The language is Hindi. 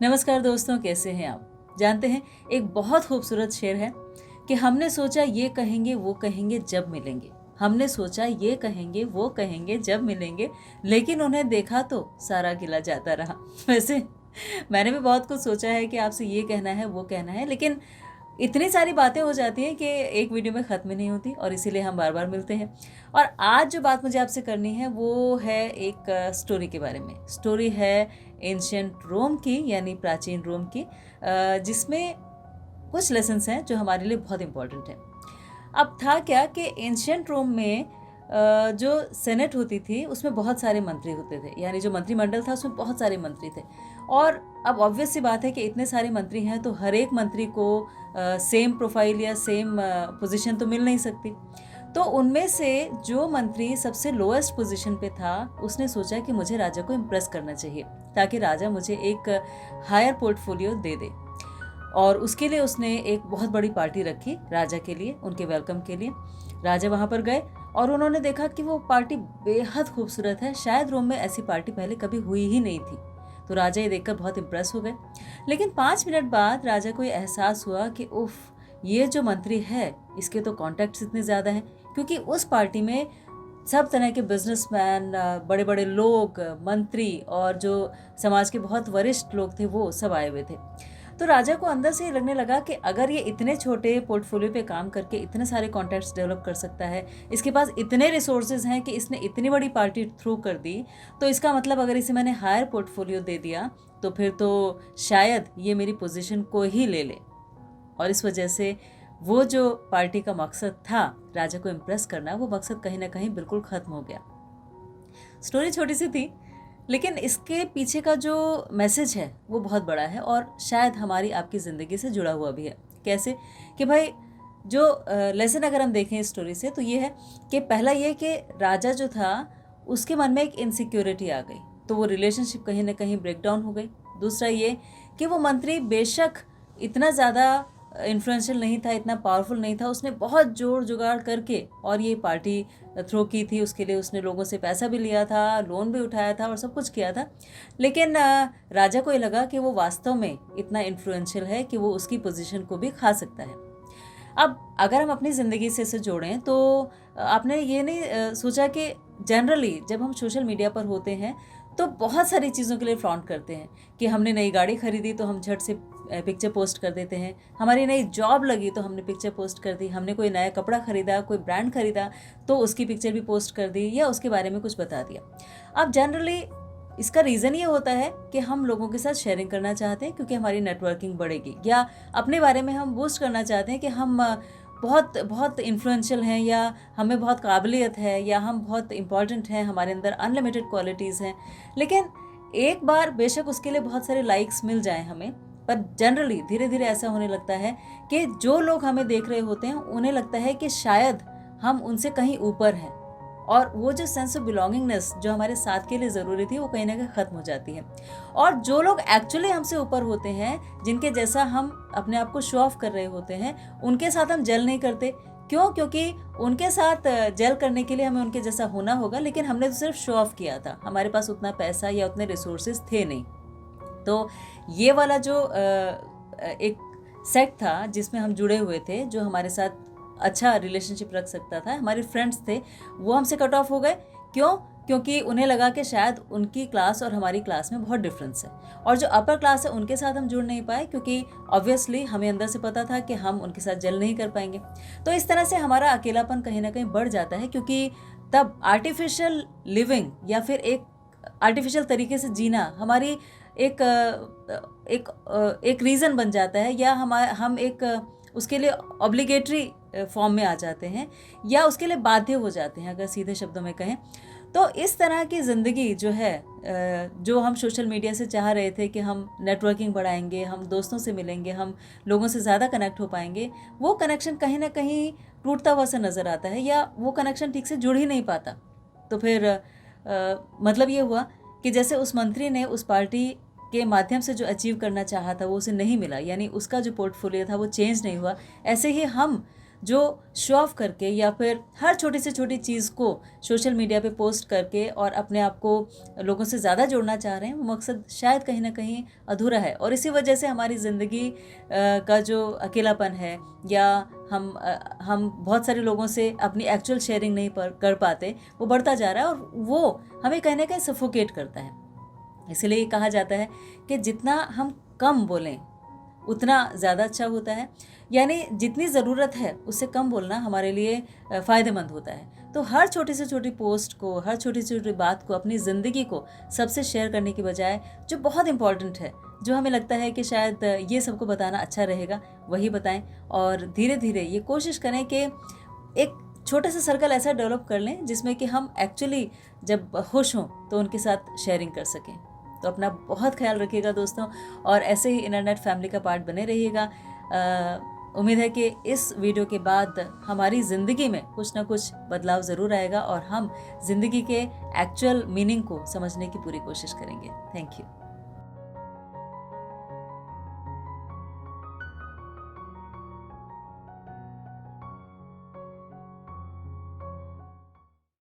नमस्कार दोस्तों, कैसे हैं आप। जानते हैं, एक बहुत खूबसूरत शेर है कि हमने सोचा ये कहेंगे वो कहेंगे जब मिलेंगे, हमने सोचा ये कहेंगे वो कहेंगे जब मिलेंगे, लेकिन उन्हें देखा तो सारा गिला जाता रहा। वैसे मैंने भी बहुत कुछ सोचा है कि आपसे ये कहना है वो कहना है, लेकिन इतनी सारी बातें हो जाती हैं कि एक वीडियो में ख़त्म ही नहीं होती और इसीलिए हम बार बार मिलते हैं। और आज जो बात मुझे आपसे करनी है वो है एक स्टोरी के बारे में। स्टोरी है एंशिएंट रोम की, यानी प्राचीन रोम की, जिसमें कुछ लेसन्स हैं जो हमारे लिए बहुत इम्पोर्टेंट हैं। अब था क्या कि एंशिएंट रोम में जो सेनेट होती थी उसमें बहुत सारे मंत्री होते थे, यानी जो मंत्रिमंडल था उसमें बहुत सारे मंत्री थे। और अब ऑब्वियस सी बात है कि इतने सारे मंत्री हैं तो हर एक मंत्री को सेम प्रोफाइल या सेम पोजीशन तो मिल नहीं सकती। तो उनमें से जो मंत्री सबसे लोएस्ट पोजीशन पे था उसने सोचा कि मुझे राजा को इम्प्रेस करना चाहिए ताकि राजा मुझे एक हायर पोर्टफोलियो दे दे। और उसके लिए उसने एक बहुत बड़ी पार्टी रखी राजा के लिए, उनके वेलकम के लिए। राजा वहाँ पर गए और उन्होंने देखा कि वो पार्टी बेहद खूबसूरत है, शायद रोम में ऐसी पार्टी पहले कभी हुई ही नहीं थी। तो राजा ये देखकर बहुत इम्प्रेस हो गए। लेकिन 5 मिनट बाद राजा को ये एहसास हुआ कि उफ, ये जो मंत्री है इसके तो कॉन्टैक्ट्स इतने ज़्यादा हैं, क्योंकि उस पार्टी में सब तरह के बिजनेसमैन, बड़े बड़े लोग, मंत्री और जो समाज के बहुत वरिष्ठ लोग थे वो सब आए हुए थे। तो राजा को अंदर से ये लगने लगा कि अगर ये इतने छोटे पोर्टफोलियो पे काम करके इतने सारे कॉन्टैक्ट्स डेवलप कर सकता है, इसके पास इतने रिसोर्सेज हैं कि इसने इतनी बड़ी पार्टी थ्रू कर दी, तो इसका मतलब अगर इसे मैंने हायर पोर्टफोलियो दे दिया तो फिर तो शायद ये मेरी पोजीशन को ही ले ले। और इस वजह से वो जो पार्टी का मकसद था राजा को इम्प्रेस करना, वो मकसद कहीं ना कहीं बिल्कुल ख़त्म हो गया। स्टोरी छोटी सी थी, लेकिन इसके पीछे का जो मैसेज है वो बहुत बड़ा है और शायद हमारी आपकी ज़िंदगी से जुड़ा हुआ भी है। कैसे कि भाई, जो लेसन अगर हम देखें इस स्टोरी से तो ये है कि पहला ये कि राजा जो था उसके मन में एक इनसिक्योरिटी आ गई, तो वो रिलेशनशिप कहीं ना कहीं ब्रेक डाउन हो गई। दूसरा ये कि वो मंत्री बेशक इतना ज़्यादा इन्फ्लुएंशियल नहीं था, इतना पावरफुल नहीं था, उसने बहुत जोड़ जुगाड़ करके और ये पार्टी थ्रो की थी। उसके लिए उसने लोगों से पैसा भी लिया था, लोन भी उठाया था और सब कुछ किया था। लेकिन राजा को ये लगा कि वो वास्तव में इतना इन्फ्लुएंशियल है कि वो उसकी पोजीशन को भी खा सकता है। अब अगर हम अपनी ज़िंदगी से इसे जोड़ें तो आपने ये नहीं सोचा कि जनरली जब हम सोशल मीडिया पर होते हैं तो बहुत सारी चीज़ों के लिए फ्लॉन्ट करते हैं कि हमने नई गाड़ी खरीदी तो हम झट से पिक्चर पोस्ट कर देते हैं, हमारी नई जॉब लगी तो हमने पिक्चर पोस्ट कर दी, हमने कोई नया कपड़ा खरीदा, कोई ब्रांड खरीदा तो उसकी पिक्चर भी पोस्ट कर दी या उसके बारे में कुछ बता दिया। अब जनरली इसका रीज़न ये होता है कि हम लोगों के साथ शेयरिंग करना चाहते हैं क्योंकि हमारी नेटवर्किंग बढ़ेगी, या अपने बारे में हम बूस्ट करना चाहते हैं कि हम बहुत बहुत इन्फ्लुएंशियल हैं, या हमें बहुत काबिलियत है, या हम बहुत इम्पॉर्टेंट हैं, हमारे अंदर अनलिमिटेड क्वालिटीज़ हैं। लेकिन एक बार बेशक उसके लिए बहुत सारे लाइक्स मिल जाएं हमें, पर जनरली धीरे धीरे ऐसा होने लगता है कि जो लोग हमें देख रहे होते हैं उन्हें लगता है कि शायद हम उनसे कहीं ऊपर हैं, और वो जो सेंस ऑफ बिलोंगिंगनेस जो हमारे साथ के लिए ज़रूरी थी वो कहीं ना कहीं ख़त्म हो जाती है। और जो लोग एक्चुअली हमसे ऊपर होते हैं, जिनके जैसा हम अपने आप को शो ऑफ कर रहे होते हैं, उनके साथ हम जेल नहीं करते। क्यों? क्योंकि उनके साथ जेल करने के लिए हमें उनके जैसा होना होगा, लेकिन हमने तो सिर्फ शो ऑफ किया था, हमारे पास उतना पैसा या उतने रिसोर्सेज थे नहीं। तो ये वाला जो एक सेट था जिसमें हम जुड़े हुए थे, जो हमारे साथ अच्छा रिलेशनशिप रख सकता था, हमारे फ्रेंड्स थे, वो हमसे कट ऑफ हो गए। क्यों? क्योंकि उन्हें लगा कि शायद उनकी क्लास और हमारी क्लास में बहुत डिफरेंस है, और जो अपर क्लास है उनके साथ हम जुड़ नहीं पाए क्योंकि ऑब्वियसली हमें अंदर से पता था कि हम उनके साथ जेल नहीं कर पाएंगे। तो इस तरह से हमारा अकेलापन कहीं ना कहीं बढ़ जाता है, क्योंकि तब आर्टिफिशियल लिविंग या फिर एक आर्टिफिशियल तरीके से जीना हमारी एक एक रीज़न बन जाता है, या हम एक उसके लिए ऑब्लिगेटरी फॉर्म में आ जाते हैं, या उसके लिए बाध्य हो जाते हैं, अगर सीधे शब्दों में कहें। तो इस तरह की ज़िंदगी जो है, जो हम सोशल मीडिया से चाह रहे थे कि हम नेटवर्किंग बढ़ाएंगे, हम दोस्तों से मिलेंगे, हम लोगों से ज़्यादा कनेक्ट हो पाएंगे, वो कनेक्शन कहीं ना कहीं टूटता हुआ सा नज़र आता है, या वो कनेक्शन ठीक से जुड़ ही नहीं पाता। तो फिर मतलब ये हुआ कि जैसे उस मंत्री ने उस पार्टी के माध्यम से जो अचीव करना चाहा था वो उसे नहीं मिला, यानी उसका जो पोर्टफोलियो था वो चेंज नहीं हुआ, ऐसे ही हम जो शो ऑफ करके या फिर हर छोटी से छोटी चीज़ को सोशल मीडिया पे पोस्ट करके और अपने आप को लोगों से ज़्यादा जोड़ना चाह रहे हैं, वो मकसद शायद कहीं ना कहीं अधूरा है। और इसी वजह से हमारी ज़िंदगी का जो अकेलापन है, या हम बहुत सारे लोगों से अपनी एक्चुअल शेयरिंग नहीं कर पाते, वो बढ़ता जा रहा है और वो हमें कहीं ना कहीं सफोकेट करता है। इसीलिए ये कहा जाता है कि जितना हम कम बोलें उतना ज़्यादा अच्छा होता है, यानी जितनी ज़रूरत है उससे कम बोलना हमारे लिए फ़ायदेमंद होता है। तो हर छोटी से छोटी पोस्ट को, हर छोटी से छोटी बात को, अपनी ज़िंदगी को सबसे शेयर करने की बजाय जो बहुत इम्पॉर्टेंट है, जो हमें लगता है कि शायद ये सबको बताना अच्छा रहेगा, वही बताएं। और धीरे धीरे ये कोशिश करें कि एक छोटा सा सर्कल ऐसा डेवलप कर लें जिसमें कि हम एक्चुअली जब खुश हों तो उनके साथ शेयरिंग कर सकें। तो अपना बहुत ख्याल रखिएगा दोस्तों, और ऐसे ही इंटरनेट फैमिली का पार्ट बने रहिएगा। उम्मीद है कि इस वीडियो के बाद हमारी ज़िंदगी में कुछ ना कुछ बदलाव ज़रूर आएगा और हम ज़िंदगी के एक्चुअल मीनिंग को समझने की पूरी कोशिश करेंगे। Thank you.